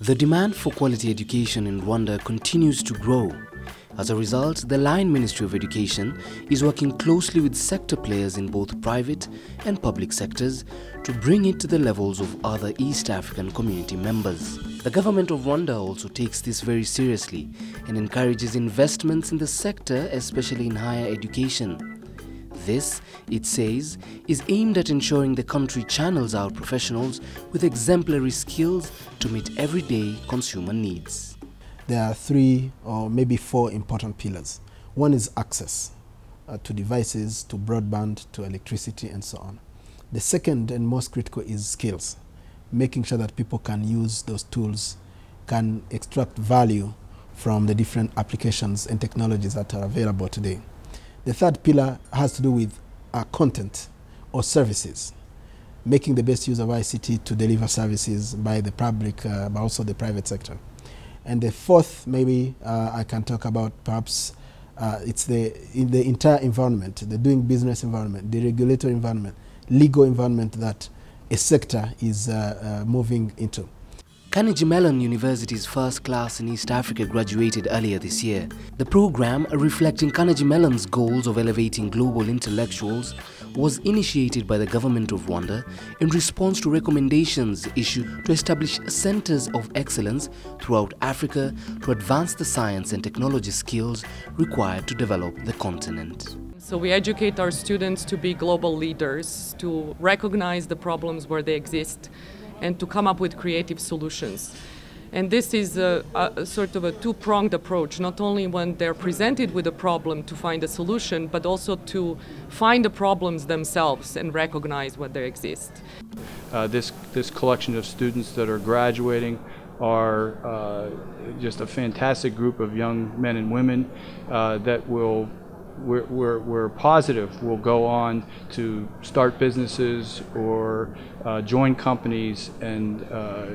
The demand for quality education in Rwanda continues to grow. As a result, the Line Ministry of Education is working closely with sector players in both private and public sectors to bring it to the levels of other East African community members. The government of Rwanda also takes this very seriously and encourages investments in the sector, especially in higher education. This, it says, is aimed at ensuring the country channels out professionals with exemplary skills to meet everyday consumer needs. There are 3 or maybe 4 important pillars. One is access to devices, to broadband, to electricity, and so on. The second and most critical is skills, making sure that people can use those tools, can extract value from the different applications and technologies that are available today. The third pillar has to do with content or services, making the best use of ICT to deliver services by the public, but also the private sector. And the fourth, maybe I can talk about, perhaps it's in the entire environment, the doing business environment, the regulatory environment, legal environment that a sector is moving into. Carnegie Mellon University's first class in East Africa graduated earlier this year. The program, reflecting Carnegie Mellon's goals of elevating global intellectuals, was initiated by the government of Rwanda in response to recommendations issued to establish centers of excellence throughout Africa to advance the science and technology skills required to develop the continent. So we educate our students to be global leaders, to recognize the problems where they exist, and to come up with creative solutions. And this is a sort of a two-pronged approach, not only when they're presented with a problem to find a solution, but also to find the problems themselves and recognize what they exist. This collection of students that are graduating are just a fantastic group of young men and women that we're positive will go on to start businesses or join companies and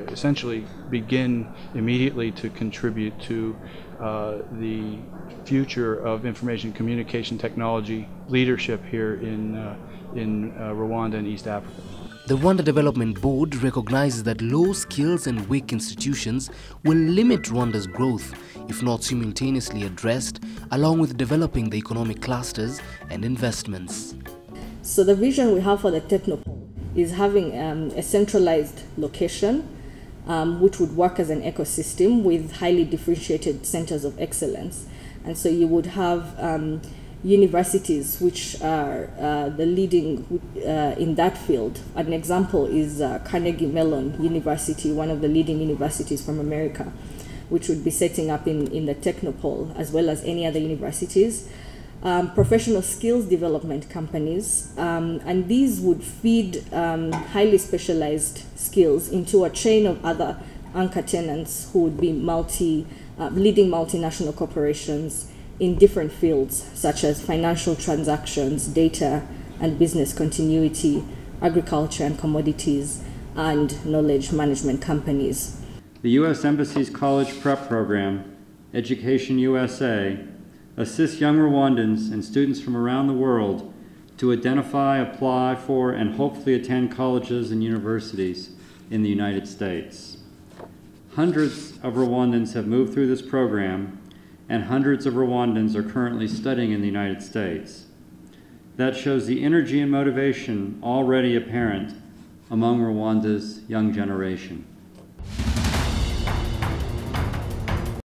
essentially begin immediately to contribute to the future of information communication technology leadership here in Rwanda and East Africa. The Rwanda Development Board recognizes that low skills and weak institutions will limit Rwanda's growth if not simultaneously addressed, along with developing the economic clusters and investments. So the vision we have for the Technopole is having a centralized location which would work as an ecosystem with highly differentiated centers of excellence. And so you would have universities which are the leading in that field. An example is Carnegie Mellon University, one of the leading universities from America, which would be setting up in the Technopole, as well as any other universities, professional skills development companies, and these would feed highly specialized skills into a chain of other anchor tenants who would be leading multinational corporations in different fields, such as financial transactions, data and business continuity, agriculture and commodities, and knowledge management companies. The U.S. Embassy's college prep program, Education USA, assists young Rwandans and students from around the world to identify, apply for, and hopefully attend colleges and universities in the United States. Hundreds of Rwandans have moved through this program, and hundreds of Rwandans are currently studying in the United States. That shows the energy and motivation already apparent among Rwanda's young generation.